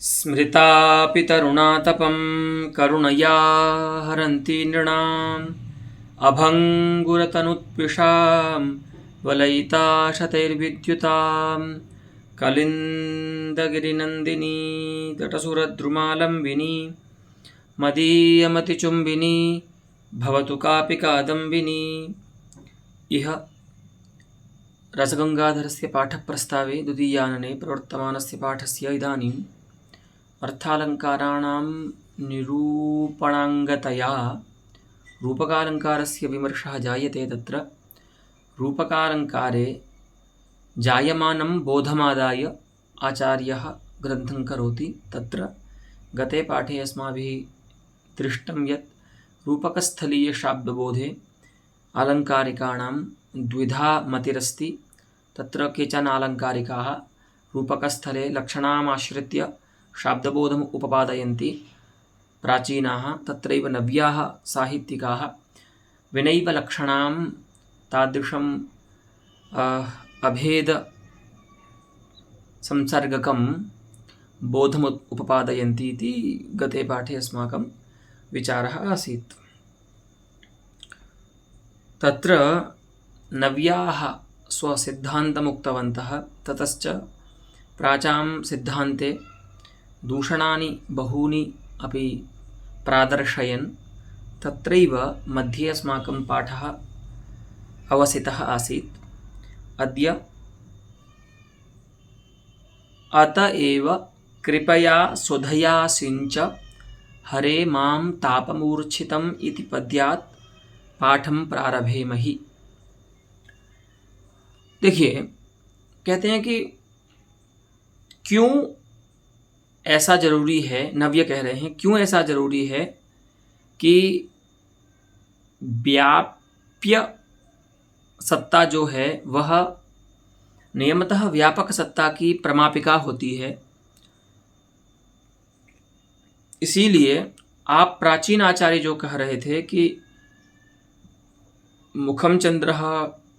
स्मृतापि तरुणातपं करुणया हरन्ति नृणाम् अभङ्गुरतनुत्विषां वलयिता शतैर्विद्युतां कलिन्दगिरिनन्दिनी तटसुरद्रुमालम्बिनी मदीयमतिचुम्बिनी भवतु कापि कादम्बिनी। इह रसगंगाधरस्य पाठप्रस्तावे द्वितीयानने प्रवर्तमानस्य पाठस्य इदानीम् अर्थालङ्काराणां निरूपणाङ्गतया रूपकालङ्कारस्य विमर्शः जायते। तत्र रूपकालङ्कारे जायमानं बोधमादाय आचार्यः ग्रन्थं करोति। तत्र गते पाठे अस्माभिः दृष्टं यत् रूपकस्थलीयशाब्दबोधे आलङ्कारिकाणां द्विधा मतिरस्ति। तत्र केचन आलङ्कारिकाः रूपकस्थले लक्षणामाश्रित्य शाब्दबोधम् उपपादयन्ति प्राचीनाः, तत्रैव नव्याः साहित्यिकाः विनैव लक्षणां तादृशं अभेद संसर्गकं बोधम् उपपादयन्ति इति गते पाठे अस्माकं विचारः आसीत्। तत्र नव्याः स्वसिद्धान्तम् उक्तवन्तः। ततश्च प्राचां सिद्धान्ते दूषणानि बहूनि अपि प्रादर्शयन् तत्रैव मध्ये अस्माकं पाठः अवसितः आसीत्। अद्य अत एव कृपया सुधया सिञ्च हरे मां तापमूर्छितम् इति पद्यात् पाठं प्रारभेमहि। देखिए, कहते हैं कि क्यों ऐसा जरूरी है, नव्य कह रहे हैं, क्यों ऐसा जरूरी है कि व्याप्य सत्ता जो है वह नियमतः व्यापक सत्ता की प्रमापिका होती है। इसीलिए आप प्राचीन आचार्य जो कह रहे थे कि मुखम चंद्रः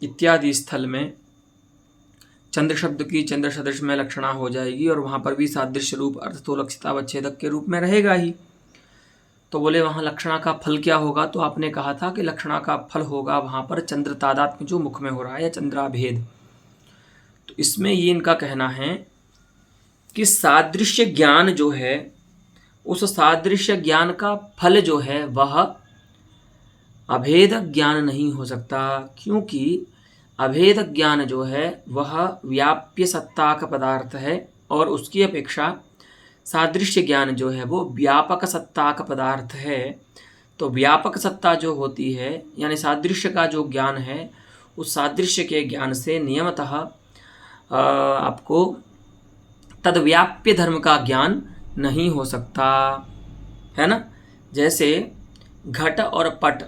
इत्यादि स्थल में चंद्र शब्द की चंद्र सदृश में लक्षणा हो जाएगी और वहाँ पर भी सादृश्य रूप अर्थ तो लक्षितावच्छेदक के रूप में रहेगा ही। तो बोले वहाँ लक्षणा का फल क्या होगा? तो आपने कहा था कि लक्षणा का फल होगा वहाँ पर चंद्र तादात्म्य जो मुख में हो रहा है या चंद्राभेद। तो इसमें ये इनका कहना है कि सादृश्य ज्ञान जो है उस सादृश्य ज्ञान का फल जो है वह अभेद ज्ञान नहीं हो सकता, क्योंकि अभेद ज्ञान जो है वह व्याप्य सत्ता का पदार्थ है और उसकी अपेक्षा सादृश्य ज्ञान जो है वो व्यापक सत्ता का पदार्थ है। तो व्यापक सत्ता जो होती है यानी सादृश्य का जो ज्ञान है उस सादृश्य के ज्ञान से नियमतः आपको तद्व्याप्य धर्म का ज्ञान नहीं हो सकता, है ना। जैसे घट और पट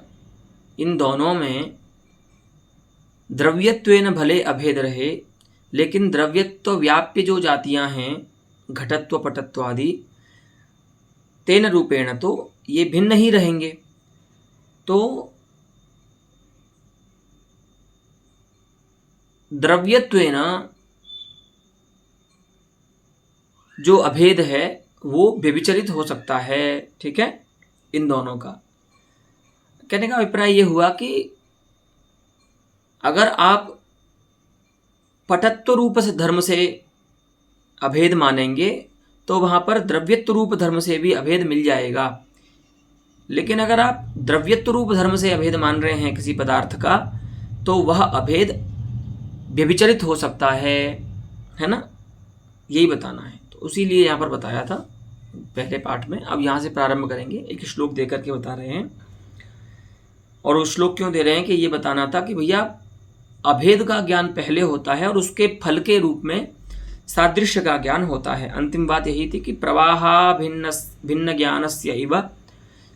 इन दोनों में द्रव्यत्वेन भले अभेद रहे, लेकिन द्रव्यत्व व्याप्य जो जातियां हैं घटत्व पटत्व आदि तेन रूपेण तो ये भिन्न ही रहेंगे। तो द्रव्यत्वेन जो अभेद है वो व्यभिचरित हो सकता है, ठीक है। इन दोनों का कहने का अभिप्राय ये हुआ कि अगर आप पटत्व रूप से धर्म से अभेद मानेंगे तो वहाँ पर द्रव्यत्व रूप धर्म से भी अभेद मिल जाएगा। लेकिन अगर आप द्रव्यत्व रूप धर्म से अभेद मान रहे हैं किसी पदार्थ का तो वह अभेद व्यभिचरित हो सकता है ना, यही बताना है। तो उसीलिए यहाँ पर बताया था पहले पाठ में। अब यहाँ से प्रारंभ करेंगे, एक श्लोक दे करके बता रहे हैं। और वो श्लोक क्यों दे रहे हैं कि ये बताना था कि भैया अभेद का ज्ञान पहले होता है और उसके फल के रूप में सादृश्य का ज्ञान होता है। अंतिम बात यही थी कि प्रवाहा भिन्न ज्ञानस्य इव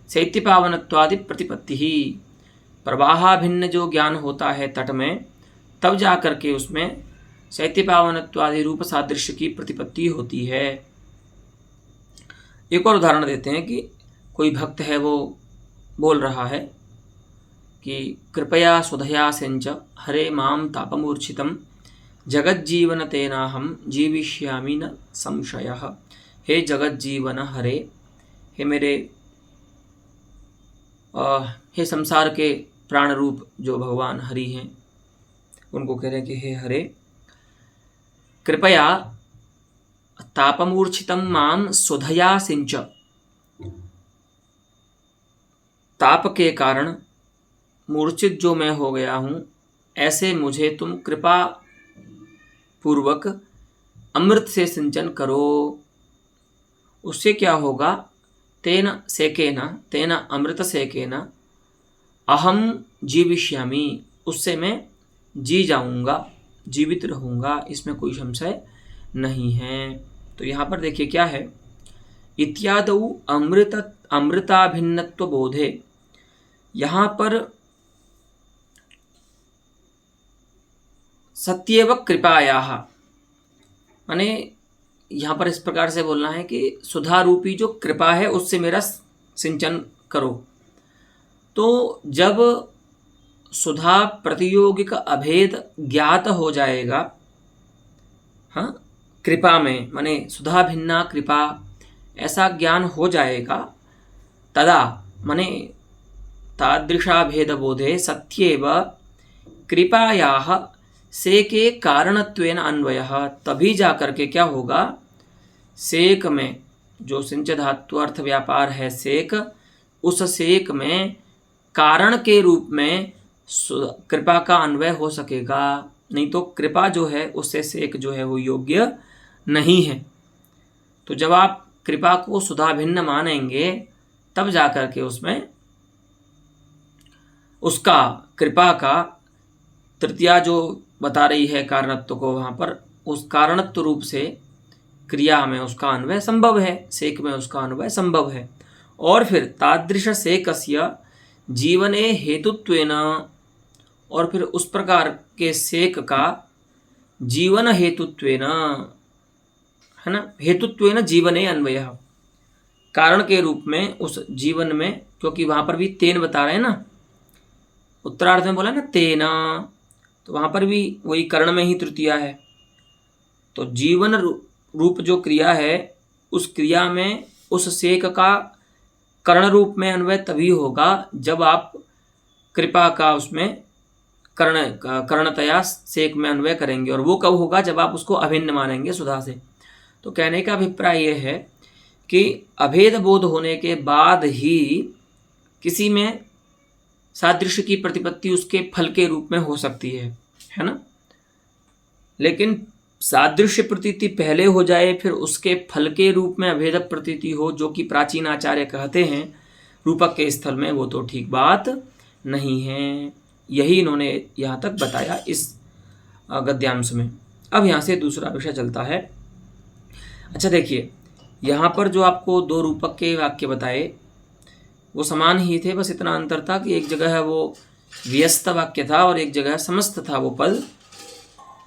शैत्यपावनत्वादि प्रतिपत्ति ही। प्रवाहा भिन्न जो ज्ञान होता है तट में, तब जा कर के उसमें शैत्यपावनत्वादि रूप सादृश्य की प्रतिपत्ति होती है। एक और उदाहरण देते हैं कि कोई भक्त है वो बोल रहा है कि कृपया सुधया सिंच हरे मां तापमूर्छितं जगज्जीवन तेनाहम जीविष्यामि न संशयः। हे जगत जीवन हरे, हे मेरे हे संसार के प्राण रूप जो भगवान हरि हैं, उनको कह रहे हैं कि हे हरे, कृपया तापमूर्छितम माम सुधया सिंच, ताप के कारण मूर्छित जो मैं हो गया हूँ, ऐसे मुझे तुम कृपा पूर्वक अमृत से सिंचन करो। उससे क्या होगा? तेन सेकेन, तेन अमृत सेकेन अहम जीविष्यामि, उससे मैं जी जाऊंगा, जीवित रहूंगा, इसमें कोई संशय नहीं है। तो यहाँ पर देखिए क्या है, इत्यादौ अमृताभिन्नत्व बोधे, यहाँ पर सत्येव कृपायाः, माने यहाँ पर इस प्रकार से बोलना है कि सुधा रूपी जो कृपा है उससे मेरा सिंचन करो। तो जब सुधा प्रतियोगिक अभेद ज्ञात हो जाएगा, हाँ, कृपा में, माने सुधा भिन्ना कृपा, ऐसा ज्ञान हो जाएगा, तदा माने तादृशा भेद बोधे सत्येव कृपायाः सेके कारणत्वेन अन्वयः, तभी जाकर के क्या होगा, सेक में जो सिंच धातु अर्थ व्यापार है सेक, उस सेक में कारण के रूप में कृपा का अन्वय हो सकेगा, नहीं तो कृपा जो है उससे सेक जो है वो योग्य नहीं है। तो जब आप कृपा को सुधा भिन्न मानेंगे तब जाकर के उसमें उसका कृपा का तृतीया जो बता रही है कारणत्व को, वहाँ पर उस कारणत्व रूप से क्रिया में उसका अन्वय संभव है, सेक में उसका अन्वय संभव है। और फिर तादृश सेकस्य जीवने हेतुत्वेन, और फिर उस प्रकार के सेक का जीवन हेतुत्वेन, है ना, हेतुत्वेन जीवने अन्वयः, कारण के रूप में उस जीवन में, क्योंकि वहाँ पर भी तेन बता रहे हैं ना, उत्तरार्ध में बोला ना तेना, तो वहाँ पर भी वही कर्ण में ही तृतीया है। तो जीवन रूप जो क्रिया है उस क्रिया में उस सेक का कर्ण रूप में अन्वय तभी होगा जब आप कृपा का उसमें कर्णतया सेक में अन्वय करेंगे, और वो कब होगा, जब आप उसको अभिन्न मानेंगे सुधा से। तो कहने का अभिप्राय ये है कि अभेद बोध होने के बाद ही किसी में सादृश्य की प्रतिपत्ति उसके फल के रूप में हो सकती है ना। लेकिन सादृश्य प्रतीति पहले हो जाए फिर उसके फल के रूप में अभेद प्रतीति हो, जो कि प्राचीन आचार्य कहते हैं रूपक के स्थल में, वो तो ठीक बात नहीं है। यही इन्होंने यहाँ तक बताया इस गद्यांश में। अब यहाँ से दूसरा विषय चलता है। अच्छा देखिए, यहाँ पर जो आपको दो रूपक के वाक्य बताए वो समान ही थे, बस इतना अंतर था कि एक जगह है वो व्यस्त वाक्य था और एक जगह समस्त था वो पद।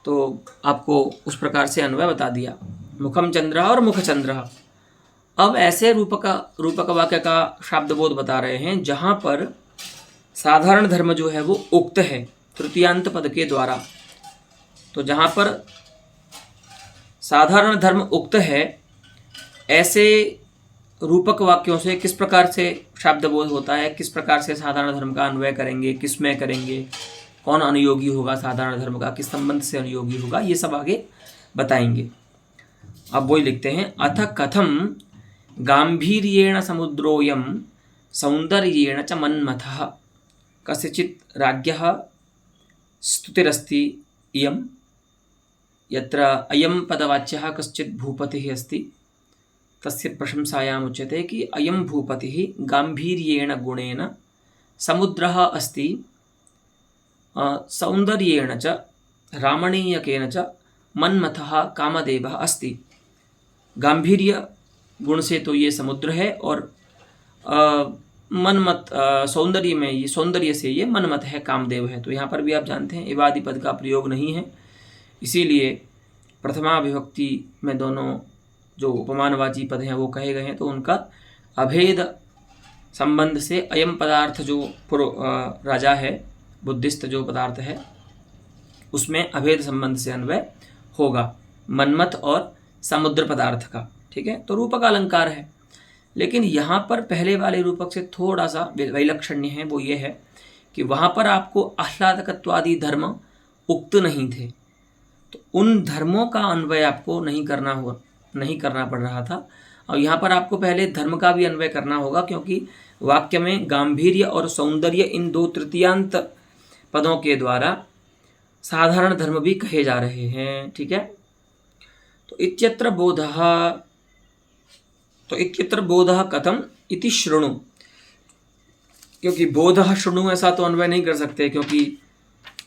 तो आपको उस प्रकार से अन्वय बता दिया, मुखम चंद्र और मुख चंद्र। अब ऐसे रूपक वाक्य का शब्दबोध बता रहे हैं जहाँ पर साधारण धर्म जो है वो उक्त है तृतीयांत पद के द्वारा। तो जहाँ पर साधारण धर्म उक्त है, ऐसे रूपक वाक्यों से किस प्रकार से शब्दबोध होता है, किस प्रकार से साधारण धर्म का अन्वय करेंगे, किस में करेंगे, कौन अनुयोगी होगा साधारण धर्म का, किस संबंध से अनुयोगी होगा, ये सब आगे बताएंगे। अब वही लिखते हैं, अथ कथम गांभीर्येण समुद्रोयम सौंदर्येण च मन्मथः कस्यचित् राज्ञः स्तुतिरस्ति इयं, यत्र अयं पदवाच्यः कश्चित् भूपतिः अस्ति तस्य प्रशंसायाम् उच्यते कि अयं भूपतिः गांभीर्येण गुणेन समुद्रः अस्ति, सौंदर्येण च रामणीयकेन च मन्मथः कामदेवः अस्ति। गांभीर्य गुण से तो ये समुद्र है, और मनमत सौंदर्य में, ये सौंदर्य से ये मनमत है, कामदेव है। तो यहाँ पर भी आप जानते हैं एवादि पद का प्रयोग नहीं है, इसीलिए प्रथमा विभक्ति में दोनों जो उपमानवाची पद हैं वो कहे गए हैं। तो उनका अभेद संबंध से अयम पदार्थ जो राजा है, बुद्धिस्त जो पदार्थ है, उसमें अभेद संबंध से अन्वय होगा मनमथ और समुद्र पदार्थ का। ठीक है, तो रूपक अलंकार है। लेकिन यहाँ पर पहले वाले रूपक से थोड़ा सा वैलक्षण्य है, वो ये है कि वहाँ पर आपको आह्लादकत्वादि धर्म उक्त नहीं थे, तो उन धर्मों का अन्वय आपको नहीं करना पड़ रहा था। और यहाँ पर आपको पहले धर्म का भी अन्वय करना होगा, क्योंकि वाक्य में गांभीर्य और सौंदर्य इन दो तृतीयांत पदों के द्वारा साधारण धर्म भी कहे जा रहे हैं। ठीक है, तो इत्यत्र बोधः कथम इति शृणु, क्योंकि बोधः शृणु ऐसा तो अन्वय नहीं कर सकते, क्योंकि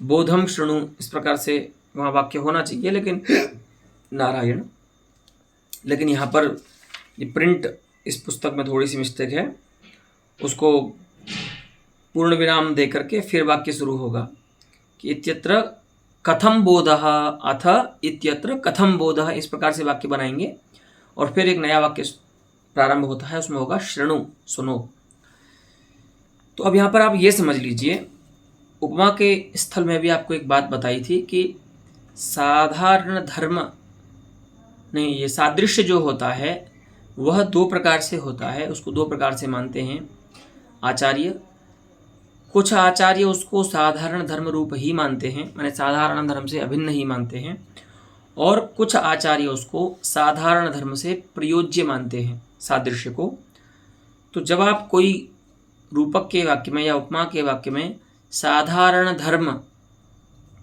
बोधम शृणु इस प्रकार से वहाँ वाक्य होना चाहिए, लेकिन नारायण, लेकिन यहाँ पर ये प्रिंट इस पुस्तक में थोड़ी सी मिस्टेक है, उसको पूर्ण विराम दे करके फिर वाक्य शुरू होगा कि इत्यत्र कथम बोधः अथ इत्यत्र कथम बोधः, इस प्रकार से वाक्य बनाएंगे और फिर एक नया वाक्य प्रारंभ होता है, उसमें होगा शृणु, सुनो। तो अब यहाँ पर आप ये समझ लीजिए, उपमा के स्थल में भी आपको एक बात बताई थी कि साधारण धर्म नहीं, ये सादृश्य जो होता है वह दो प्रकार से होता है, उसको दो प्रकार से मानते हैं आचार्य। कुछ आचार्य उसको साधारण धर्म रूप ही मानते हैं, माने साधारण धर्म से अभिन्न ही मानते हैं, और कुछ आचार्य उसको साधारण धर्म से प्रयोज्य मानते हैं, सादृश्य को। तो जब आप कोई रूपक के वाक्य में या उपमा के वाक्य में साधारण धर्म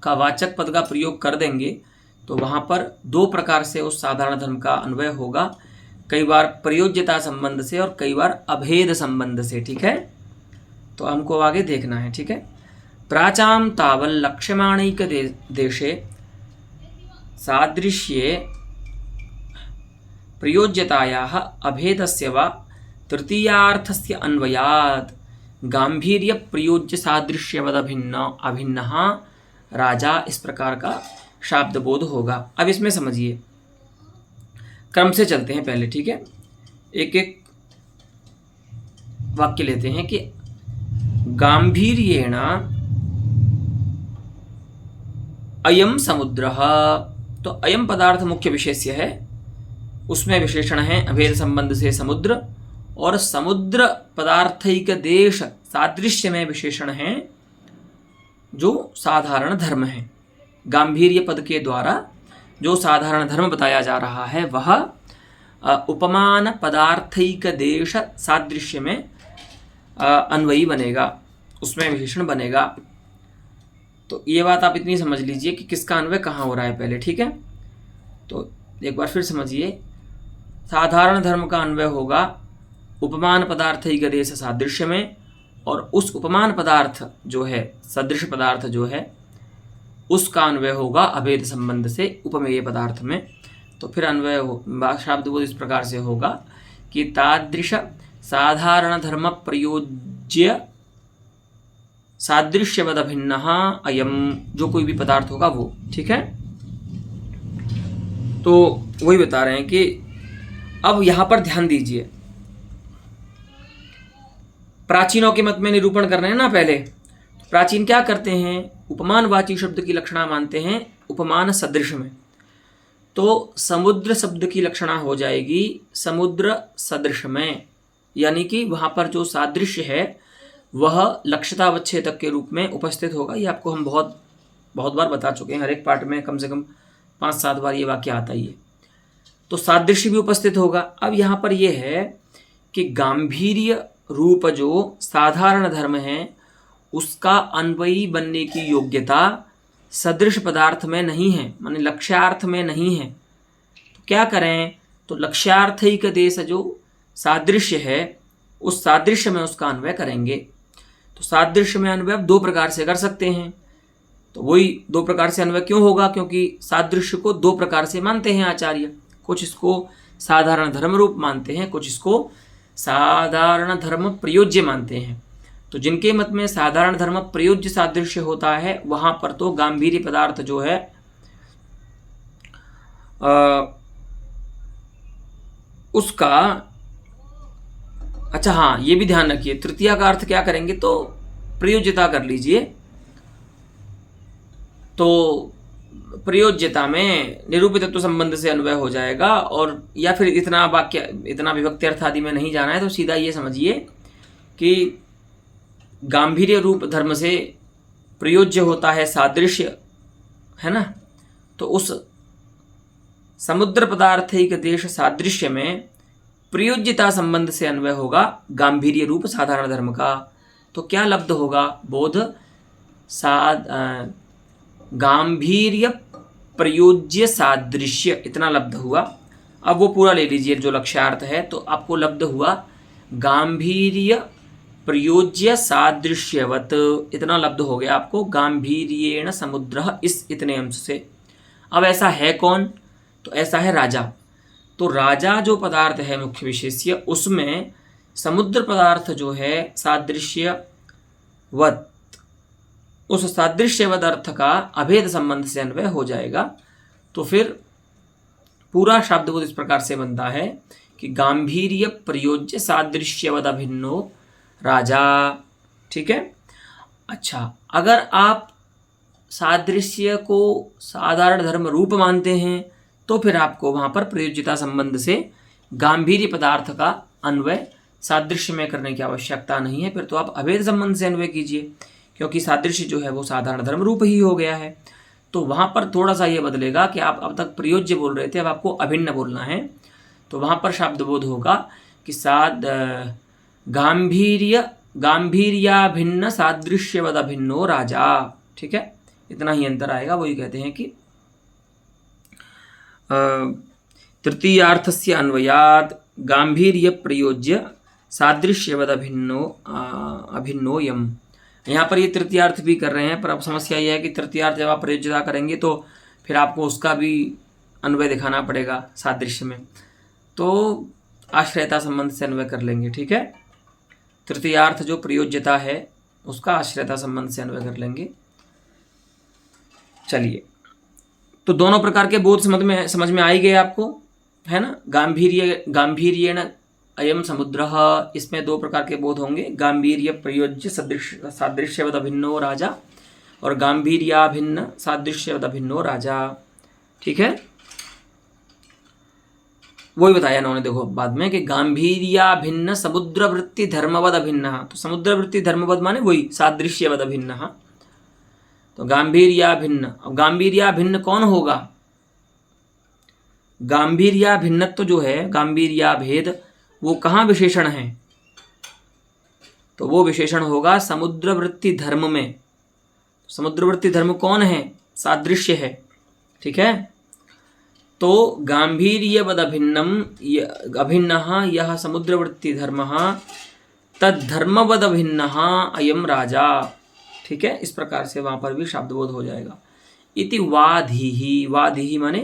का वाचक पद का प्रयोग कर देंगे तो वहाँ पर दो प्रकार से उस साधारण धर्म का अन्वय होगा, कई बार प्रयोज्यता संबंध से और कई बार अभेद संबंध से। ठीक है, तो हमको आगे देखना है। ठीक है, प्राचाम तावल लक्ष्यमाणैक देशे सादृश्ये प्रयोज्यतायाः अभेदस्य वा तृतीयार्थस्य अन्वयात् गांभीर्य प्रयोज्य सादृश्यवद अभिन्नः राजा, इस प्रकार का शाब्द बोध होगा। अब इसमें समझिए, क्रम से चलते हैं पहले। ठीक है, एक एक वाक्य लेते हैं कि गांभीर्येण अयम समुद्रः, तो अयम पदार्थ मुख्य विशेष्य है, उसमें विशेषण है अभेद संबंध से समुद्र, और समुद्र पदार्थैक देश सादृश्य में विशेषण है जो साधारण धर्म है। गांभीर्य पद के द्वारा जो साधारण धर्म बताया जा रहा है वह उपमान पदार्थैक देश सादृश्य में अन्वयी बनेगा, उसमें विशेषण बनेगा। तो ये बात आप इतनी समझ लीजिए कि किसका अन्वय कहाँ हो रहा है पहले। ठीक है, तो एक बार फिर समझिए, साधारण धर्म का अन्वय होगा उपमान पदार्थैक देश सादृश्य में, और उस उपमान पदार्थ जो है, सदृश पदार्थ जो है, उसका अन्वय होगा अभेद संबंध से उपमेय पदार्थ में। तो फिर अन्वय शब्द बोध इस प्रकार से होगा कि तादृश साधारण धर्म प्रयोज्य सादृश्यवद भिन्नः अयम, जो कोई भी पदार्थ होगा वो। ठीक है, तो वही बता रहे हैं कि अब यहाँ पर ध्यान दीजिए, प्राचीनों के मत में निरूपण कर रहे हैं ना पहले। प्राचीन क्या करते हैं, उपमानवाची शब्द की लक्षणा मानते हैं उपमान सदृश में। तो समुद्र शब्द की लक्षणा हो जाएगी समुद्र सदृश में, यानी कि वहाँ पर जो सादृश्य है वह लक्षतावच्छेदक के रूप में उपस्थित होगा। ये आपको हम बहुत बार बता चुके हैं, हर एक पाठ में कम से कम 5-7 बार ये वाक्य आता ही है। तो सादृश्य भी उपस्थित होगा। अब यहाँ पर यह है कि गांभीर्य रूप जो साधारण धर्म है उसका अन्वयी बनने की योग्यता सदृश पदार्थ में नहीं है, माने लक्ष्यार्थ में नहीं है। तो क्या करें, तो लक्ष्यार्थैक देश जो सादृश्य है उस सादृश्य में उसका अन्वय करेंगे। तो सादृश्य में अन्वय दो प्रकार से कर सकते हैं। तो वही दो प्रकार से अन्वय क्यों होगा, क्योंकि सादृश्य को दो प्रकार से मानते हैं आचार्य। कुछ इसको साधारण धर्म रूप मानते हैं, कुछ इसको साधारण धर्म प्रयोज्य मानते हैं। तो जिनके मत में साधारण धर्म प्रयोज्य सादृश्य होता है वहां पर तो गांभीर्य पदार्थ जो है उसका, अच्छा हाँ ये भी ध्यान रखिए, तृतीया का अर्थ क्या करेंगे, तो प्रयोज्यता कर लीजिए। तो प्रयोज्यता में निरूपितत्व संबंध से अन्वय हो जाएगा। और या फिर इतना वाक्य, इतना विभक्ति अर्थ आदि में नहीं जाना है तो सीधा ये समझिए कि गांभीर्य रूप धर्म से प्रयोज्य होता है सादृश्य, है ना। तो उस समुद्र पदार्थिक देश सादृश्य में प्रयोज्यता संबंध से अन्वय होगा गांभीर्य रूप साधारण धर्म का। तो क्या लब्ध होगा? बोध गांभीर्य प्रयोज्य सादृश्य, इतना लब्ध हुआ। अब वो पूरा ले लीजिए जो लक्ष्यार्थ है। तो आपको लब्ध हुआ गांभीर्य प्रयोज्य सादृश्यवत, इतना लब्ध हो गया आपको गांभीर्येण समुद्र, इस इतने अंश से। अब ऐसा है कौन? तो ऐसा है राजा। तो राजा जो पदार्थ है मुख्य विशेष्य, उसमें समुद्र पदार्थ जो है सादृश्यवत, उस सादृश्यवत अर्थ का अभेद संबंध से अन्वय हो जाएगा। तो फिर पूरा शब्दबोध इस प्रकार से बनता है कि गांभीर्य प्रयोज्य सादृश्यवत अभिन्नो राजा। ठीक है। अच्छा, अगर आप सादृश्य को साधारण धर्म रूप मानते हैं तो फिर आपको वहाँ पर प्रयोज्यता संबंध से गांभीर्य पदार्थ का अन्वय सादृश्य में करने की आवश्यकता नहीं है। फिर तो आप अभेद संबंध से अन्वय कीजिए, क्योंकि सादृश्य जो है वो साधारण धर्म रूप ही हो गया है। तो वहाँ पर थोड़ा सा ये बदलेगा कि आप अब तक प्रयोज्य बोल रहे थे, अब आपको अभिन्न बोलना है। तो वहाँ पर शब्दबोध होगा कि गांभीर्याभिन्न सादृश्यवद अभिन्नो राजा। ठीक है, इतना ही अंतर आएगा। वही कहते हैं कि तृतीयार्थस्य अन्वयात् गांभीर्य प्रयोज्य सादृश्यवद अभिन्नोयम। यहाँ पर ये तृतीयार्थ भी कर रहे हैं, पर अब समस्या ये है कि तृतीयार्थ जब आप प्रयोज्यता करेंगे तो फिर आपको उसका भी अन्वय दिखाना पड़ेगा सादृश्य में। तो आश्रयता संबंध से अन्वय कर लेंगे। ठीक है, तृतीयार्थ जो प्रयोज्यता है उसका आश्रयता संबंध से अन्वय कर लेंगे। चलिए, तो दोनों प्रकार के बोध समझ में आ ही गए आपको, है ना। गांभीर्येण अयम समुद्रः, इसमें दो प्रकार के बोध होंगे, गांभीर्य प्रयोज्य सादृश्यवद अभिन्नो राजा और गांभीर्याभिन्न सादृश्यवद अभिन्नो राजा। ठीक है, वही बताया इन्होंने देखो बाद में कि गांभीर्याभिन्न समुद्र वृत्ति धर्मवद अभिन्न। तो समुद्र वृत्ति धर्मवद माने वही सादृश्यवद अभिन्न। तो गांभीर्याभिन्न, अब गांभीर्याभिन्न कौन होगा? गांभीर्याभिन्नत्व जो है, गांभीर्याभेद, वो कहाँ विशेषण है? तो वो विशेषण होगा समुद्र वृत्ति धर्म में। समुद्र वृत्ति धर्म कौन है? सादृश्य है। ठीक है, तो गांभीर्यवद अभिन्नम अभिन्नः यह समुद्र वृत्ति धर्मः तद्धर्मवद अभिन्नः अयम राजा। ठीक है, इस प्रकार से वहाँ पर भी शब्दबोध हो जाएगा। इति वाधीहि माने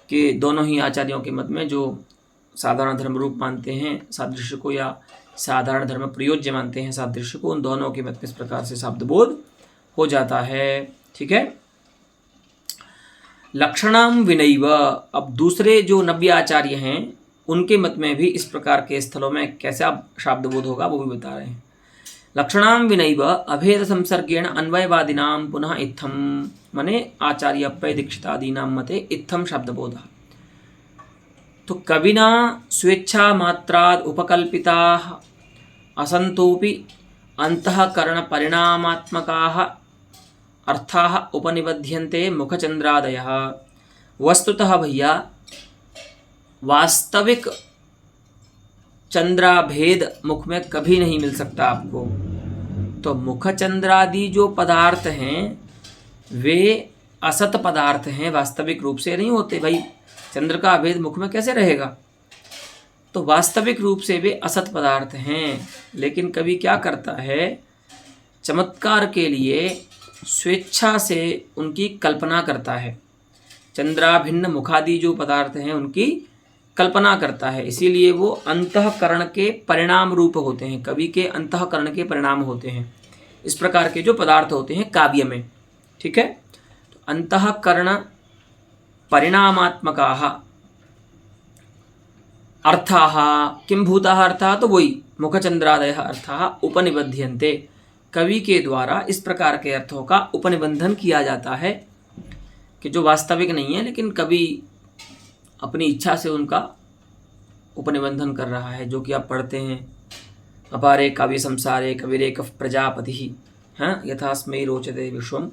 कि दोनों ही आचार्यों के मत में जो साधारण धर्म रूप मानते हैं सादृश्य को या साधारण धर्म प्रयोज्य मानते हैं सादृश्य को, उन दोनों के मत में इस प्रकार से शब्दबोध हो जाता है। ठीक है, लक्षणाम विनैव, अब दूसरे जो नव्य आचार्य हैं उनके मत में भी इस प्रकार के स्थलों में कैसा शब्दबोध होगा वो भी बता रहे हैं। लक्षणाम विनैव अभेद संसर्गेण अन्वयवादिनां पुनः इत्थम, माने आचार्य अप्पय दीक्षितादीनां मते इत्थम शब्दबोधः। तो कविना स्वेच्छा मात्राद उपकल्पिताः असन्तोपि अंतःकरण परिणामात्मकाः अर्थाः उपनिबध्यन्ते मुखचंद्रादयः। वस्तुतः भैया वास्तविक चंद्राभेद मुख में कभी नहीं मिल सकता आपको। तो मुख चंद्रादि जो पदार्थ हैं वे असत पदार्थ हैं, वास्तविक रूप से नहीं होते। भाई चंद्र का अभेद मुख में कैसे रहेगा? तो वास्तविक रूप से वे असत पदार्थ हैं, लेकिन कवि क्या करता है, चमत्कार के लिए स्वेच्छा से उनकी कल्पना करता है। चंद्राभिन्न मुखादि जो पदार्थ हैं उनकी कल्पना करता है, इसीलिए वो अंतःकरण के परिणाम रूप होते हैं। कवि के अंतःकरण के परिणाम होते हैं इस प्रकार के जो पदार्थ होते हैं काव्य में। ठीक है, तो अंतःकरण परिणामात्मकाः अर्थाः किं भूताः अर्थाः, तो वही मुखचंद्रादयः अर्थाः उपनिबध्यन्ते। कवि के द्वारा इस प्रकार के अर्थों का उपनिबंधन किया जाता है। कि जो वास्तविक नहीं है, लेकिन कवि अपनी इच्छा से उनका उपनिबंधन कर रहा है, जो कि आप पढ़ते हैं, अपारे काव्य संसारे कविरेक प्रजापति हाँ यथास्मै रोचते विश्वम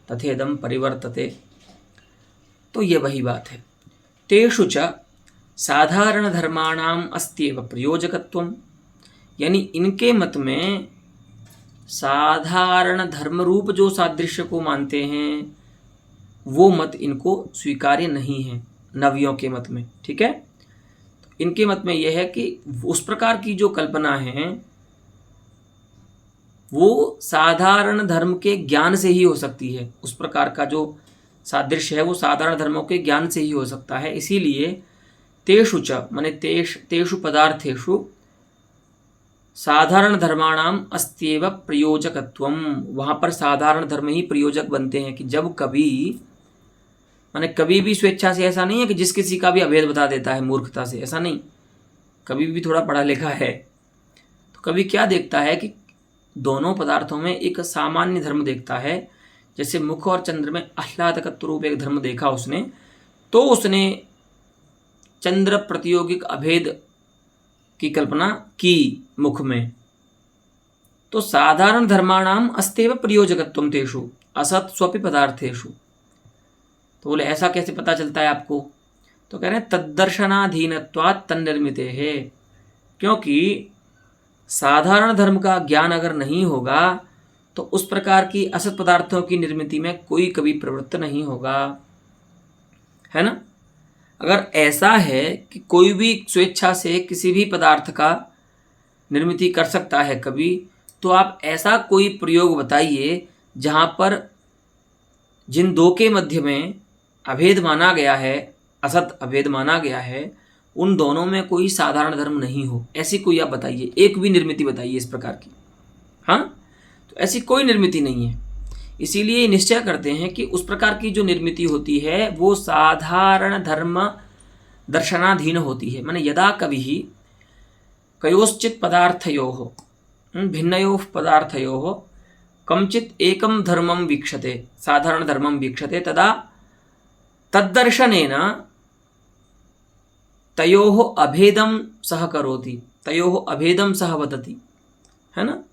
तथेदम परिवर्तते। तो ये वही बात है। तेषु च साधारण धर्माणाम अस्त्येव प्रयोजकत्वम, यानी इनके मत में साधारण धर्म रूप जो सादृश्य को मानते हैं वो मत इनको स्वीकार्य नहीं है नवियों के मत में। ठीक है, तो इनके मत में यह है कि उस प्रकार की जो कल्पना है वो साधारण धर्म के ज्ञान से ही हो सकती है। उस प्रकार का जो सादृश्य है वो साधारण धर्मों के ज्ञान से ही हो सकता है। इसीलिए तेषु च माने तेषु पदार्थेषु साधारण धर्माणाम अस्त्येव प्रयोजकत्वम, वहाँ पर साधारण धर्म ही प्रयोजक बनते हैं। कि जब कभी माने कभी भी स्वेच्छा से, ऐसा नहीं है कि जिस किसी का भी अभेद बता देता है मूर्खता से, ऐसा नहीं। कभी भी थोड़ा पढ़ा लिखा है तो कभी क्या देखता है कि दोनों पदार्थों में एक सामान्य धर्म देखता है। जैसे मुख और चंद्र में आह्लादकत्व रूप एक धर्म देखा उसने, तो उसने चंद्र प्रतियोगिक अभेद की कल्पना की मुख में। तो साधारण धर्माणाम अस्तेव प्रयोजकत्वम तेषु असत स्वपि पदार्थेषु। तो बोले ऐसा कैसे पता चलता है आपको? तो कह रहे हैं तद्दर्शनाधीनत्वात् तन्निर्मिते है, क्योंकि साधारण धर्म का ज्ञान अगर नहीं होगा तो उस प्रकार की असत पदार्थों की निर्मिति में कोई कभी प्रवृत्त नहीं होगा, है ना। अगर ऐसा है कि कोई भी स्वेच्छा से किसी भी पदार्थ का निर्मिति कर सकता है कभी, तो आप ऐसा कोई प्रयोग बताइए जहाँ पर जिन दो के मध्य में अभेद माना गया है, असत अभेद माना गया है, उन दोनों में कोई साधारण धर्म नहीं हो। ऐसी कोई आप बताइए, एक भी निर्मिति बताइए इस प्रकार की। हाँ, तो ऐसी कोई निर्मिति नहीं है। इसीलिए निश्चय करते हैं कि उस प्रकार की जो निर्मिति होती है वो साधारण धर्म दर्शनाधीन होती है। माने यदा कवि कयोश्चित पदार्थयोः भिन्नयोः पदार्थयोः कमचित एकम धर्मम वीक्षते, साधारण धर्मम वीक्षते, तदा तद्दर्शनेन तयोः अभेदम सह करोति, तयोः अभेदम सह वदति, है ना।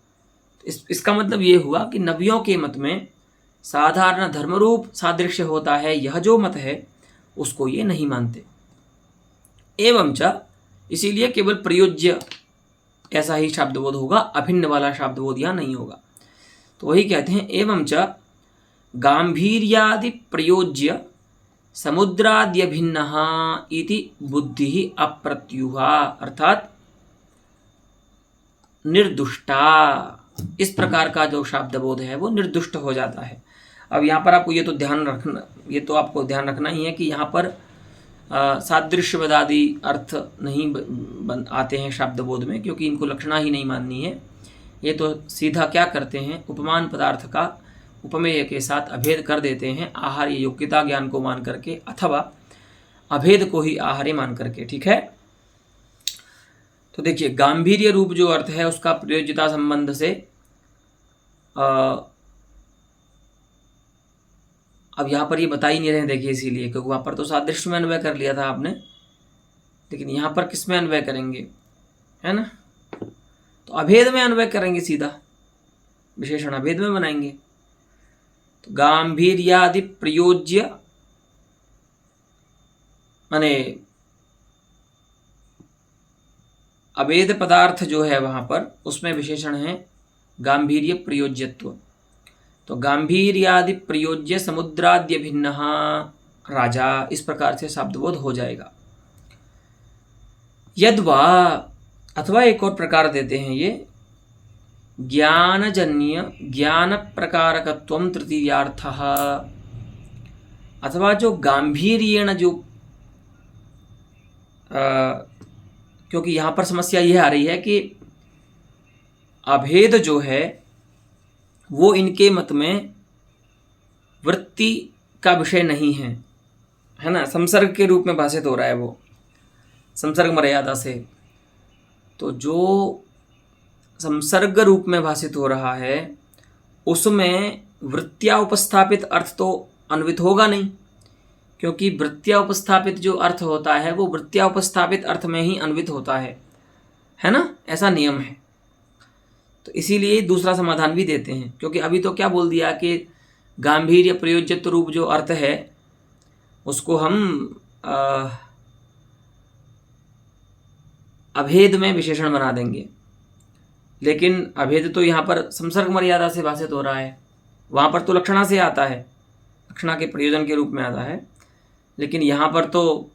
इसका मतलब ये हुआ कि नबियों के मत में साधारण धर्मरूप सादृश्य होता है, यह जो मत है उसको ये नहीं मानते। एवं च, इसीलिए केवल प्रयोज्य ऐसा ही शब्दबोध होगा, अभिन्न वाला शब्दबोध यहाँ नहीं होगा। तो वही कहते हैं एवं च गांभीर्यादि प्रयोज्य समुद्राद्यभिन्नः इति बुद्धि अप्रत्युहा, अर्थात निर्दुष्टा। इस प्रकार का जो शब्दबोध है वो निर्दुष्ट हो जाता है। अब यहाँ पर आपको ये तो आपको ध्यान रखना ही है कि यहाँ पर सादृश्यवादी अर्थ नहीं आते हैं शब्दबोध में, क्योंकि इनको लक्षणा ही नहीं माननी है। ये तो सीधा क्या करते हैं, उपमान पदार्थ का उपमेय के साथ अभेद कर देते हैं, आहार्य योग्यता ज्ञान को मान करके, अथवा अभेद को ही आहार्य मान करके। ठीक है, तो देखिए गांभीर्य रूप जो अर्थ है उसका प्रयोज्यता संबंध से अब यहाँ पर ये बता ही नहीं रहे, देखिए, इसीलिए क्योंकि वहाँ पर तो सादृश्य में अन्वय कर लिया था आपने, लेकिन यहाँ पर किस में अन्वय करेंगे, है ना। तो अभेद में अन्वय करेंगे, सीधा विशेषण अभेद में बनाएंगे। तो गांभीर्यादि प्रयोज्य माने अभेद पदार्थ जो है वहाँ पर उसमें विशेषण है गांभीर्य प्रयोज्यत्व। तो गांभीर्यादि प्रयोज्य समुद्राद्य भिन्न राजा, इस प्रकार से शब्दबोध हो जाएगा। यद्वा, अथवा एक और प्रकार देते हैं ये, ज्ञानजन्य ज्ञान प्रकारकत्वम तृतीयार्थः, अथवा जो गांभीर्येण जो क्योंकि यहाँ पर समस्या यह आ रही है कि अभेद जो है वो इनके मत में वृत्ति का विषय नहीं है, है ना, संसर्ग के रूप में भाषित हो रहा है वो, संसर्ग मर्यादा से। तो जो संसर्ग रूप में भाषित हो रहा है उसमें वृत्तिया उपस्थापित अर्थ तो अन्वित होगा नहीं, क्योंकि वृत्तिया उपस्थापित जो अर्थ होता है वो वृत्तिया उपस्थापित अर्थ में ही अन्वित होता है ना, ऐसा नियम है। तो इसीलिए दूसरा समाधान भी देते हैं, क्योंकि अभी तो क्या बोल दिया कि गांभीर्य प्रयोज्यत्व रूप जो अर्थ है उसको हम अभेद में विशेषण बना देंगे, लेकिन अभेद तो यहाँ पर संसर्ग मर्यादा से भाषित हो रहा है, वहाँ पर तो लक्षणा से आता है, लक्षणा के प्रयोजन के रूप में आता है, लेकिन यहाँ पर तो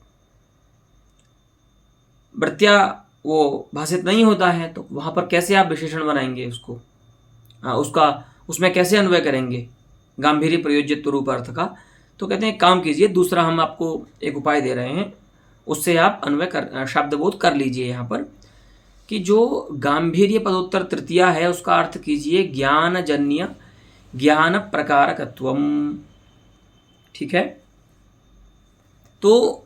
वृत्तिया वो भाषित नहीं होता है, तो वहाँ पर कैसे आप विशेषण बनाएंगे उसको, उसमें कैसे अन्वय करेंगे गांभीर्य प्रयोज्यत्व रूप अर्थ का। तो कहते हैं काम कीजिए, दूसरा हम आपको एक उपाय दे रहे हैं, उससे आप अन्वय कर शब्दबोध कर लीजिए यहाँ पर कि जो गांभीर्य पदोत्तर तृतीया है उसका अर्थ कीजिए ज्ञानजन्य ज्ञान प्रकारकत्वम। ठीक है, तो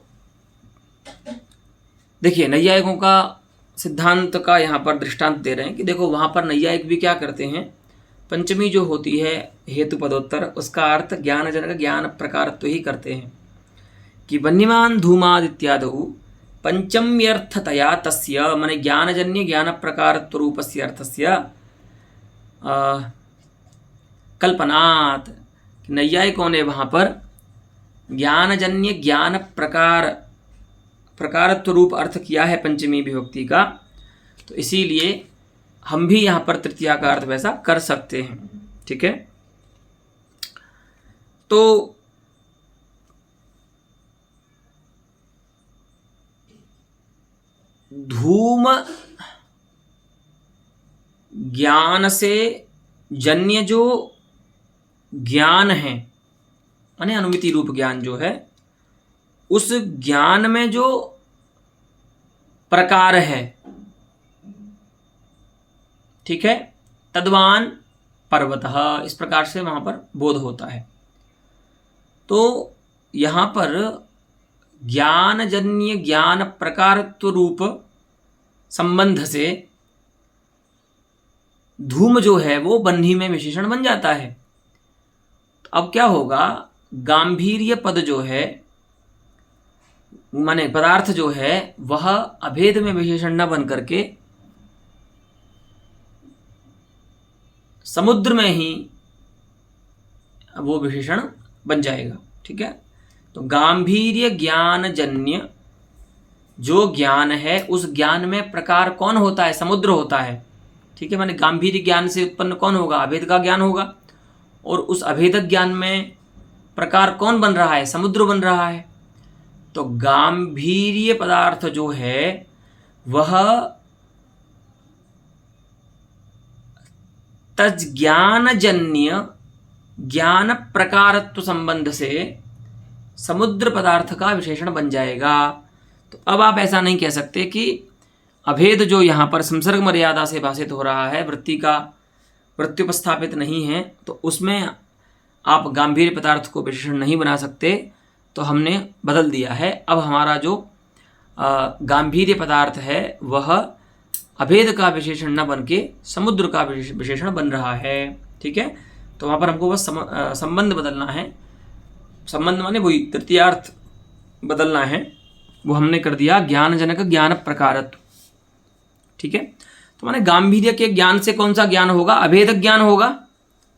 देखिए नैयायिकों का सिद्धांत का यहाँ पर दृष्टांत दे रहे हैं कि देखो वहाँ पर नैयायिक भी क्या करते हैं, पंचमी जो होती है हेतु पदोत्तर उसका अर्थ ज्ञानजनक ज्ञान प्रकारत्व ही करते हैं कि वन्यमान धूमाद इत्यादि पंचम्यर्थतया तस्य माने ज्ञानजन्य ज्ञान प्रकारत्व रूपस्य अर्थस्य कल्पनात्। नैयायिकों ने वहाँ पर ज्ञानजन्य ज्ञान प्रकारत्व रूप अर्थ किया है पंचमी विभक्ति का, तो इसीलिए हम भी यहाँ पर तृतीया का अर्थ वैसा कर सकते हैं। ठीक है, तो धूम ज्ञान से जन्य जो ज्ञान है माने अनुमिति रूप ज्ञान जो है, उस ज्ञान में जो प्रकार है, ठीक है, तद्वान पर्वतः, इस प्रकार से वहां पर बोध होता है। तो यहां पर ज्ञानजन्य ज्ञान प्रकारत्व रूप संबंध से धूम जो है वो बन्ही में विशेषण बन जाता है। तो अब क्या होगा, गांभीर्य पद जो है माने पदार्थ जो है वह अभेद में विशेषण न बन करके समुद्र में ही वो विशेषण बन जाएगा। ठीक है, तो गांभीर्य ज्ञान जन्य जो ज्ञान है उस ज्ञान में प्रकार कौन होता है, समुद्र होता है। ठीक है, माने गांभीर्य ज्ञान से उत्पन्न कौन होगा, अभेद का ज्ञान होगा, और उस अभेदक ज्ञान में प्रकार कौन बन रहा है, समुद्र बन रहा है। तो गांभीर्य पदार्थ जो है वह तज्ज्ञानजन्य ज्ञान प्रकारत्व संबंध से समुद्र पदार्थ का विशेषण बन जाएगा। तो अब आप ऐसा नहीं कह सकते कि अभेद जो यहाँ पर संसर्ग मर्यादा से भाषित हो रहा है, वृत्ति उपस्थापित नहीं है, तो उसमें आप गांभीर्य पदार्थ को विशेषण नहीं बना सकते। तो हमने बदल दिया है, अब हमारा जो गांभीर्य पदार्थ है वह अभेद का विशेषण न बन के समुद्र का विशेषण बन रहा है। ठीक है, तो वहाँ पर हमको बस संबंध बदलना है, संबंध माने वही तृतीयार्थ बदलना है, वो हमने कर दिया ज्ञानजनक ज्ञान प्रकारत्व। ठीक है, तो माने गांभीर्य के ज्ञान से कौन सा ज्ञान होगा, अभेदक ज्ञान होगा।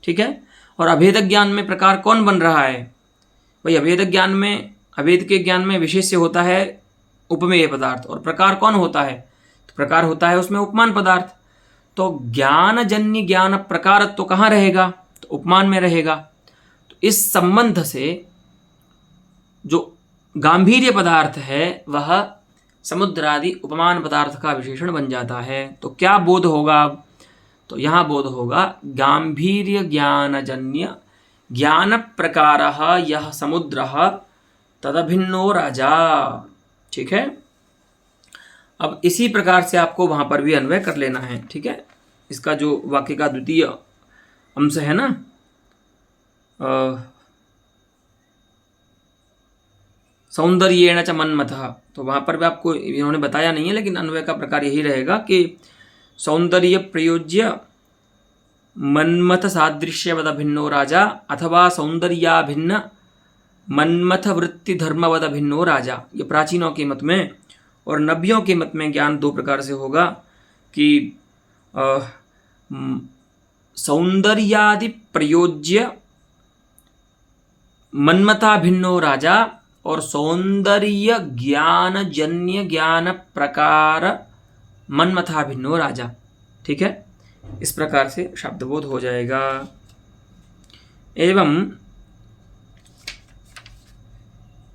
ठीक है, और अभेदक ज्ञान में प्रकार कौन बन रहा है भाई, अभेदक ज्ञान में, अभेद के ज्ञान में विशेष्य होता है उपमेय पदार्थ, और प्रकार कौन होता है, तो प्रकार होता है उसमें उपमान पदार्थ। तो ज्ञानजन्य ज्ञान प्रकारत्व तो कहाँ रहेगा, तो उपमान में रहेगा। तो इस संबंध से जो गांभीर्य पदार्थ है वह समुद्र आदि उपमान पदार्थ का विशेषण बन जाता है। तो क्या बोध होगा, तो यहाँ बोध होगा गांभीर्य ज्ञानजन्य ज्ञान प्रकारः यह समुद्रः तदभिन्नो राजा। ठीक है, अब इसी प्रकार से आपको वहाँ पर भी अन्वय कर लेना है। ठीक है, इसका जो वाक्य का द्वितीय अंश है ना, सौंदर्येण च मन्मथः, तो वहाँ पर भी आपको इन्होंने बताया नहीं है, लेकिन अन्वय का प्रकार यही रहेगा कि सौंदर्य प्रयोज्य मन्मथ सादृश्यवद भिन्नो राजा अथवा सौंदर्याभिन्न मन्मथ वृत्ति धर्मवद भिन्नो राजा, ये प्राचीनों के मत में, और नबियों के मत में ज्ञान दो प्रकार से होगा कि सौंदर्यादि प्रयोज्य मन्मथा भिन्नो राजा, और सौंदर्य ज्ञान जन्य ज्ञान प्रकार मन्मथा भिन्नो राजा। ठीक है, इस प्रकार से शब्दबोध हो जाएगा। एवं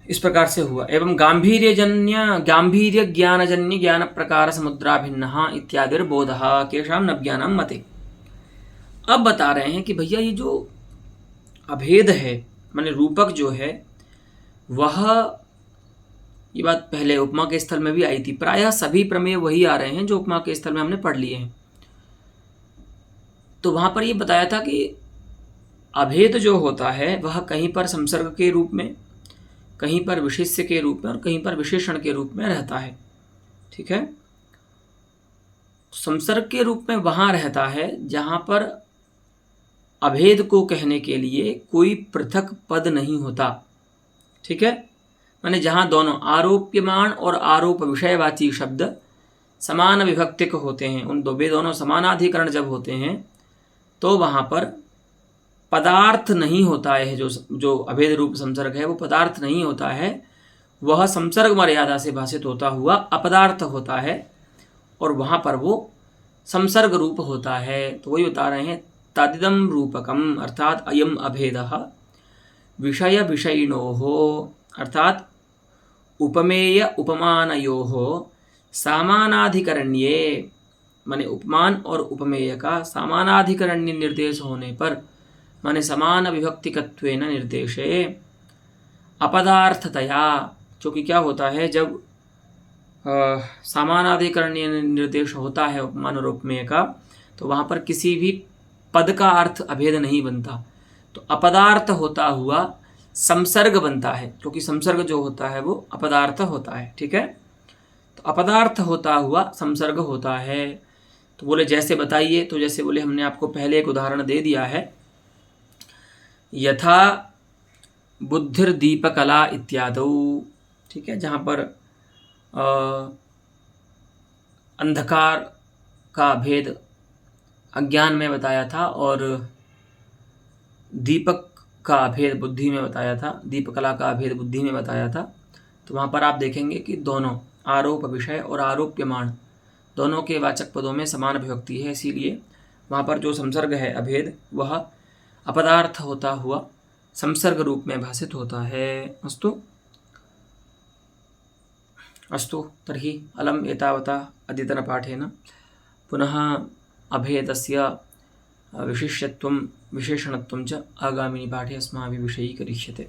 इस प्रकार से हुआ। एवं गांभीर्य ज्ञानजन्य ज्ञान प्रकार समुद्रा भिन्न इत्यादि बोध केशाम न ज्ञानम मते। अब बता रहे हैं कि भैया ये जो अभेद है, माने रूपक जो है वह, ये बात पहले उपमा के स्थल में भी आई थी। प्रायः सभी प्रमेय वही आ रहे हैं जो उपमा के स्थल में हमने पढ़ लिए हैं। तो वहां पर ये बताया था कि अभेद जो होता है वह कहीं पर संसर्ग के रूप में, कहीं पर विशेष्य के रूप में, और कहीं पर विशेषण के रूप में रहता है। ठीक है, संसर्ग के रूप में वहां रहता है जहां पर अभेद को कहने के लिए कोई पृथक पद नहीं होता। ठीक है, माने जहां दोनों आरोप्यमान और आरोप विषयवाची शब्द समान विभक्तिक होते हैं, उन दोनों समानाधिकरण जब होते हैं तो वहां पर पदार्थ नहीं होता है। जो अभेद रूप संसर्ग है वो पदार्थ नहीं होता है, वह संसर्ग मर्यादा से भाषित होता हुआ अपदार्थ होता है, और वहां पर वो संसर्ग रूप होता है। तो वही बता रहे हैं, तदिदम रूपकम अर्थात अयम अभेदः विषय विषयिणोः अर्थात उपमेय उपमानयोः सामानाधिकरण्ये, माने उपमान और उपमेय का सामानाधिकरण्य निर्देश होने पर, माने समान विभक्तिकत्वेन निर्देशे अपदार्थतया, क्योंकि क्या होता है जब सामानाधिकरण्य निर्देश होता है उपमान और उपमेय का, तो वहाँ पर किसी भी पद का अर्थ अभेद नहीं बनता, तो अपदार्थ होता हुआ संसर्ग बनता है, क्योंकि संसर्ग जो होता है वो अपदार्थ होता है। ठीक है, तो अपदार्थ होता हुआ संसर्ग होता है। तो बोले जैसे बताइए, तो जैसे बोले हमने आपको पहले एक उदाहरण दे दिया है, यथा बुद्धिर्दीपकला इत्यादौ। ठीक है, जहाँ पर अंधकार का भेद अज्ञान में बताया था और दीपक का भेद बुद्धि में बताया था, दीपकला का भेद बुद्धि में बताया था। तो वहाँ पर आप देखेंगे कि दोनों आरोप विषय और आरोप्यमान दोनों के वाचक पदों में समान विभक्ति है, इसीलिए वहाँ पर जो संसर्ग है अभेद वह अपदार्थ होता हुआ संसर्ग रूप में भाषित होता है। अस्तु तर्हि अलम् एतावता अद्यतनपाठेन पुनः अभेदस्य विशिष्यत्वं विशेषणत्वं च आगामिनि पाठे अस्माभिः विषयीकरिष्यते।